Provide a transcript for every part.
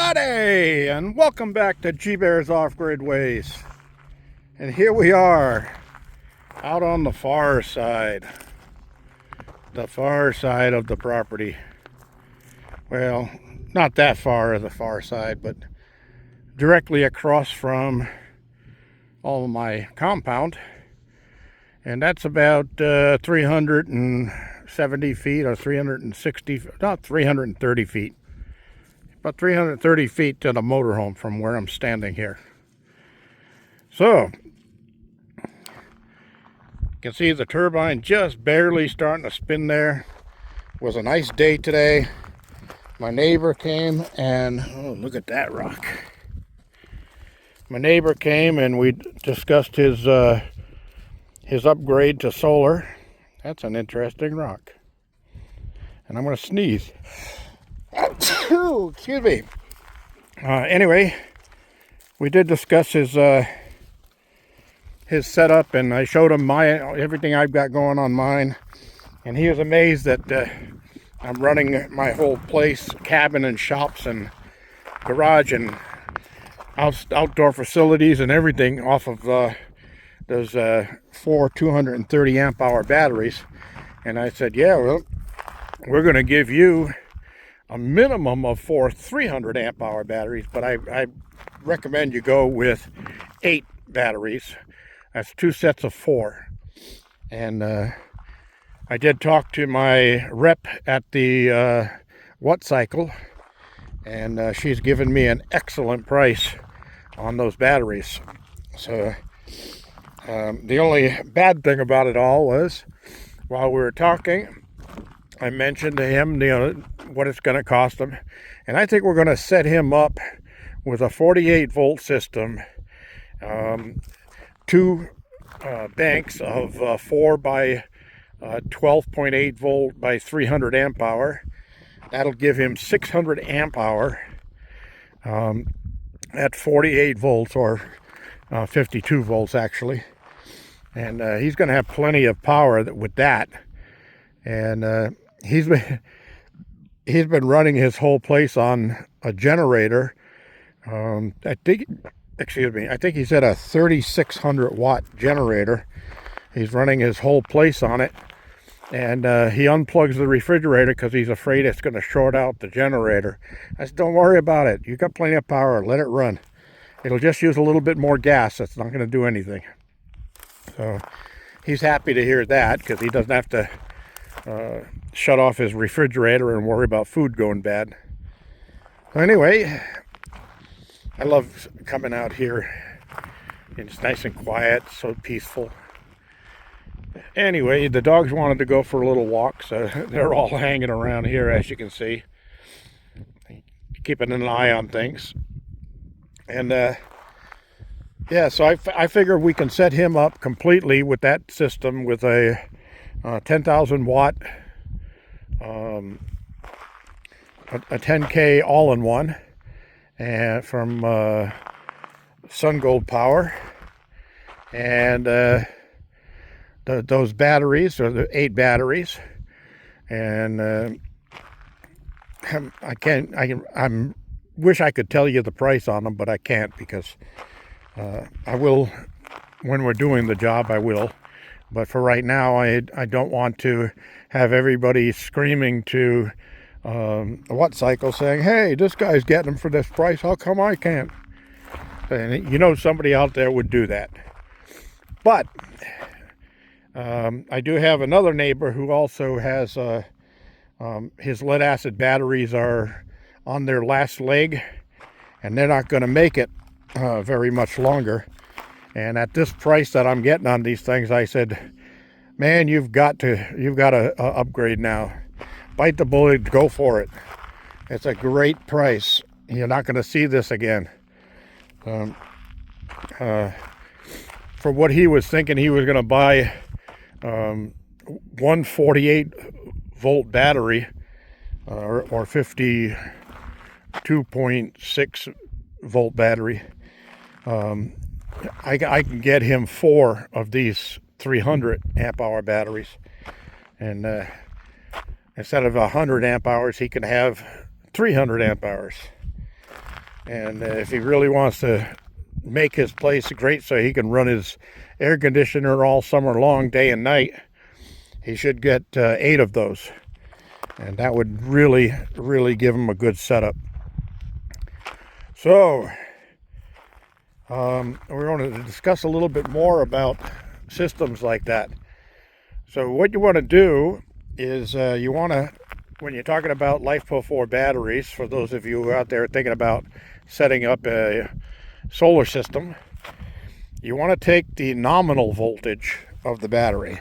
Howdy, and welcome back to G-Bear's Off-Grid Ways. And here we are, out on the far side of the property. Well, not that far of the far side, but directly across from all of my compound. And that's about 370 feet or 360, not 330 feet. About 330 feet to the motorhome from where I'm standing here. So, you can see the turbine just barely starting to spin there. It was a nice day today. My neighbor came and, oh, look at that rock. My neighbor came and we discussed his upgrade to solar. That's an interesting rock. And I'm going to sneeze. Excuse me. Anyway, we did discuss his setup, and I showed him everything I've got going on mine, and he was amazed that I'm running my whole place, cabin and shops and garage and outdoor facilities and everything off of those 4 230 amp hour batteries. And I said, yeah, well, we're going to give you a minimum of 4 300 amp hour batteries, but I recommend you go with 8 batteries. That's 2 sets of 4. And I did talk to my rep at the Watt Cycle, and she's given me an excellent price on those batteries. So the only bad thing about it all was, while we were talking, I mentioned to him, what it's going to cost him, and I think we're going to set him up with a 48 volt system, 2 banks of 4 by 12.8 volt by 300 amp hour. That'll give him 600 amp hour at 48 volts, or 52 volts actually, and he's going to have plenty of power with that. And he's been running his whole place on a generator. I think he said a 3600 watt generator. He's running his whole place on it, and he unplugs the refrigerator because he's afraid it's going to short out the generator. I said, don't worry about it. You got plenty of power. Let it run. It'll just use a little bit more gas. It's not going to do anything. So he's happy to hear that, because he doesn't have to shut off his refrigerator and worry about food going bad. So anyway, I love coming out here. It's nice and quiet, so peaceful. Anyway, the dogs wanted to go for a little walk, so they're all hanging around here, as you can see, keeping an eye on things. And yeah, so I figure we can set him up completely with that system with a 10,000 watt, a 10K all-in-one, and from SunGold Power, and those batteries, or the 8 batteries, and I wish I could tell you the price on them, but I can't, because I will when we're doing the job. I will. But for right now, I don't want to have everybody screaming to the Watt Cycle saying, hey, this guy's getting them for this price, how come I can't? And somebody out there would do that. But I do have another neighbor who also has his lead acid batteries are on their last leg, and they're not going to make it very much longer. And at this price that I'm getting on these things, I said, man, you've got to upgrade now. Bite the bullet, go for it. It's a great price. You're not going to see this again. For what he was thinking, he was going to buy one 48 volt battery, or 52.6 volt battery. I can get him 4 of these 300 amp hour batteries, and instead of 100 amp hours, he can have 300 amp hours. And if he really wants to make his place great so he can run his air conditioner all summer long, day and night, he should get 8 of those. And that would really, really give him a good setup. So, we're going to discuss a little bit more about systems like that. So what you want to do is you want to, when you're talking about LiFePO4 batteries, for those of you out there thinking about setting up a solar system, you want to take the nominal voltage of the battery.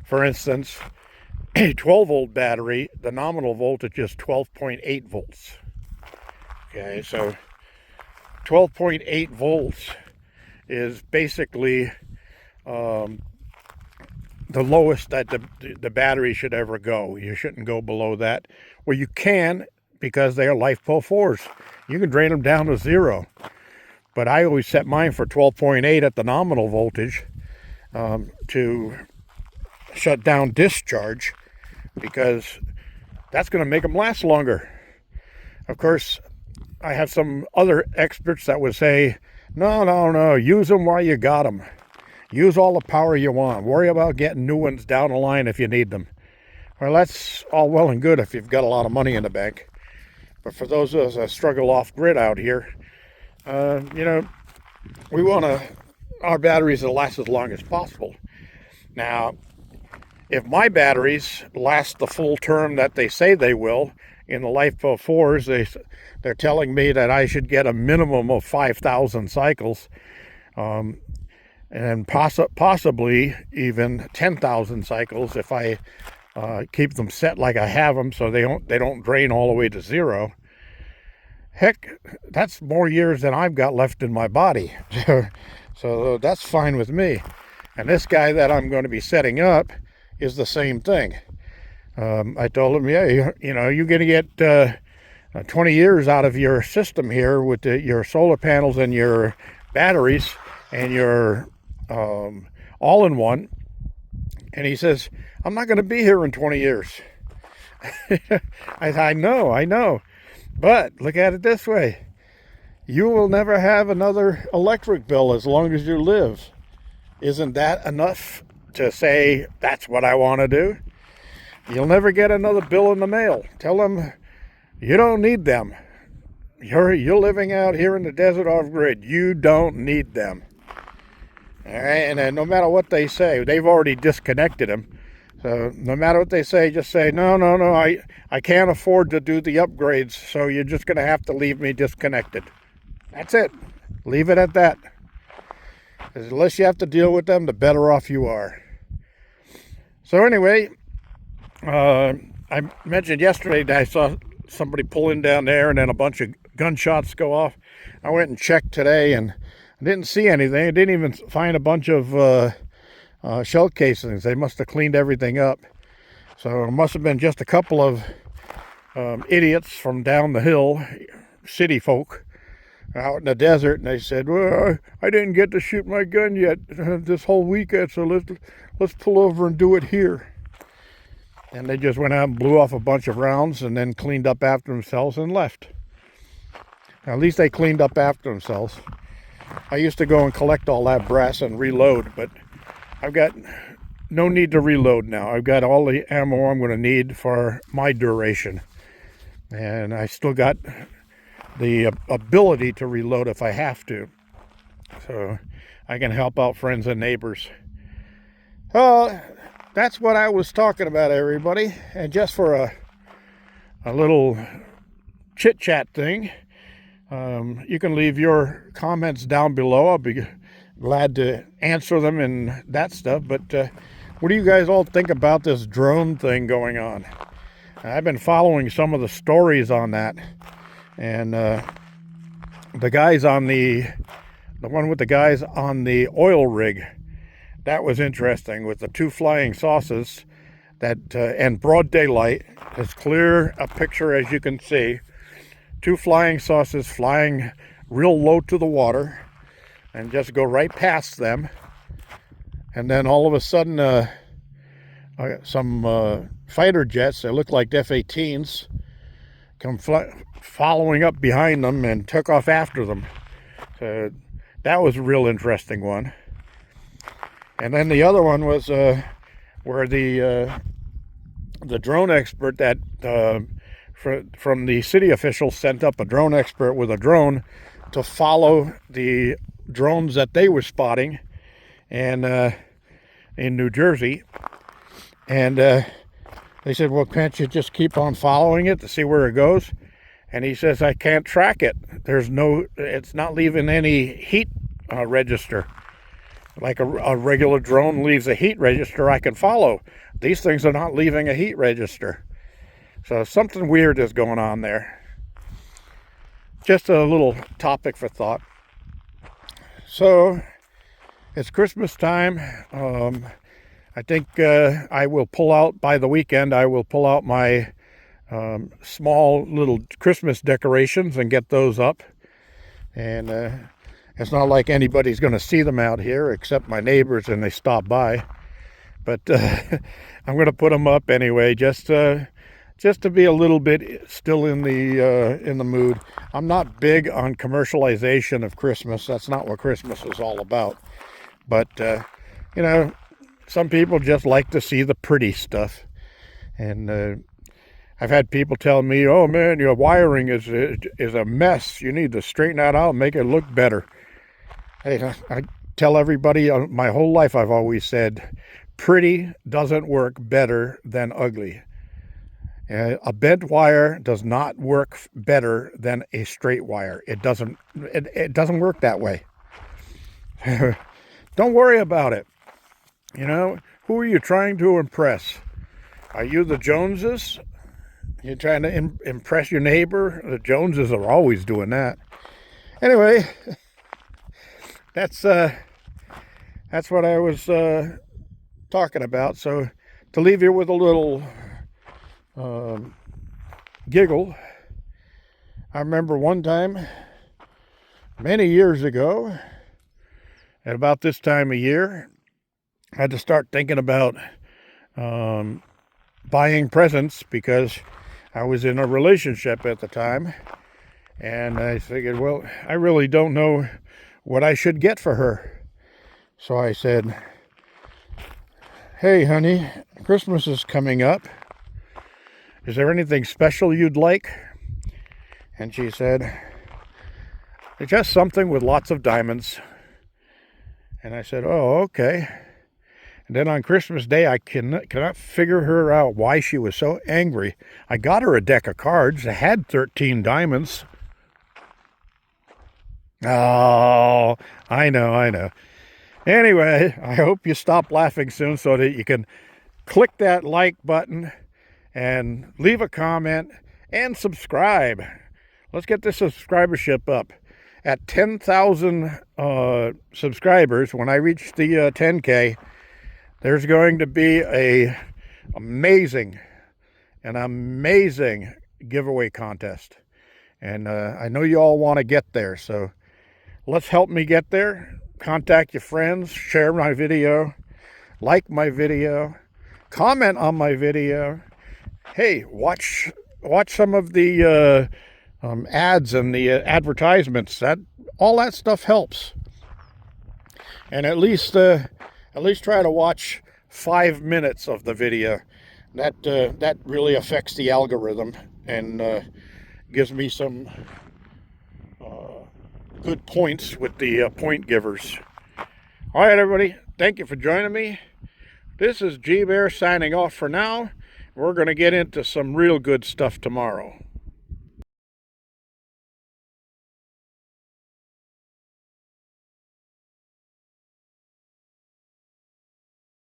For instance, a 12-volt battery, the nominal voltage is 12.8 volts. Okay, so 12.8 volts is basically the lowest that the battery should ever go. You shouldn't go below that. Well, you can, because they are LiFePO4s. You can drain them down to 0. But I always set mine for 12.8 at the nominal voltage to shut down discharge, because that's going to make them last longer. Of course, I have some other experts that would say, no, use them while you got them. Use all the power you want. Worry about getting new ones down the line if you need them. Well, that's all well and good if you've got a lot of money in the bank. But for those of us that struggle off grid out here, we want our batteries to last as long as possible. Now, if my batteries last the full term that they say they will, in the LiFePO4s, they're telling me that I should get a minimum of 5,000 cycles, and possibly even 10,000 cycles if I keep them set like I have them, so they don't drain all the way to 0. Heck, that's more years than I've got left in my body. So that's fine with me. And this guy that I'm going to be setting up is the same thing. I told him, yeah, you're going to get 20 years out of your system here with your solar panels and your batteries and your all-in-one. And he says, I'm not going to be here in 20 years. I know. But look at it this way. You will never have another electric bill as long as you live. Isn't that enough to say, that's what I want to do? You'll never get another bill in the mail. Tell them you don't need them. You're living out here in the desert off grid. You don't need them. All right, and no matter what they say, they've already disconnected them. So no matter what they say, just say, no, I can't afford to do the upgrades, so you're just going to have to leave me disconnected. That's it. Leave it at that. Because the less you have to deal with them, the better off you are. So anyway, I mentioned yesterday that I saw somebody pulling down there and then a bunch of gunshots go off. I went and checked today and I didn't see anything. I didn't even find a bunch of shell casings. They must have cleaned everything up. So it must have been just a couple of idiots from down the hill, city folk, out in the desert, and they said, well, I didn't get to shoot my gun yet this whole weekend, so let's pull over and do it here. And they just went out and blew off a bunch of rounds and then cleaned up after themselves and left. Now, at least they cleaned up after themselves. I used to go and collect all that brass and reload, but I've got no need to reload now. I've got all the ammo I'm going to need for my duration. And I still got the ability to reload if I have to. So I can help out friends and neighbors. That's what I was talking about, everybody. And just for a little chit-chat thing, you can leave your comments down below. I'll be glad to answer them and that stuff. But what do you guys all think about this drone thing going on? I've been following some of the stories on that. And the guys on the one with the guys on the oil rig, that was interesting, with the 2 flying saucers that and broad daylight, as clear a picture as you can see. 2 flying saucers flying real low to the water and just go right past them. And then all of a sudden some fighter jets that look like F-18s come following up behind them and took off after them. So that was a real interesting one. And then the other one was where the drone expert that from the city officials sent up a drone expert with a drone to follow the drones that they were spotting and in New Jersey. And they said, well, can't you just keep on following it to see where it goes? And he says, I can't track it. It's not leaving any heat register. Like a regular drone leaves a heat register I can follow. These things are not leaving a heat register. So something weird is going on there. Just a little topic for thought. So it's Christmas time. I think I will pull out, by the weekend, I will pull out my small little Christmas decorations and get those up. And it's not like anybody's going to see them out here except my neighbors and they stop by. But I'm going to put them up anyway, just to be a little bit still in the mood. I'm not big on commercialization of Christmas. That's not what Christmas is all about. But you know, some people just like to see the pretty stuff. And I've had people tell me, "Oh man, your wiring is a mess. You need to straighten that out and make it look better." Hey, I tell everybody my whole life I've always said, pretty doesn't work better than ugly. A bent wire does not work better than a straight wire. It doesn't work that way. Don't worry about it. You know, who are you trying to impress? Are you the Joneses? You're trying to impress your neighbor? The Joneses are always doing that. Anyway, that's what I was talking about. So to leave you with a little giggle, I remember one time many years ago, at about this time of year, I had to start thinking about buying presents because I was in a relationship at the time. And I figured, well, I really don't know what I should get for her. So I said, hey, honey, Christmas is coming up. Is there anything special you'd like? And she said, just something with lots of diamonds. And I said, oh, okay. And then on Christmas Day, I cannot figure her out why she was so angry. I got her a deck of cards that had 13 diamonds. Oh, I know. Anyway, I hope you stop laughing soon so that you can click that like button and leave a comment and subscribe. Let's get this subscribership up. At 10,000 subscribers, when I reach the 10K, there's going to be an amazing giveaway contest. And I know you all want to get there, so let's help me get there. Contact your friends, share my video, like my video, comment on my video. Hey, watch some of the ads and the advertisements. All that stuff helps. And at least try to watch 5 minutes of the video. That really affects the algorithm and gives me some good points with the point givers. All right, everybody. Thank you for joining me. This is G Bear signing off for now. We're going to get into some real good stuff tomorrow.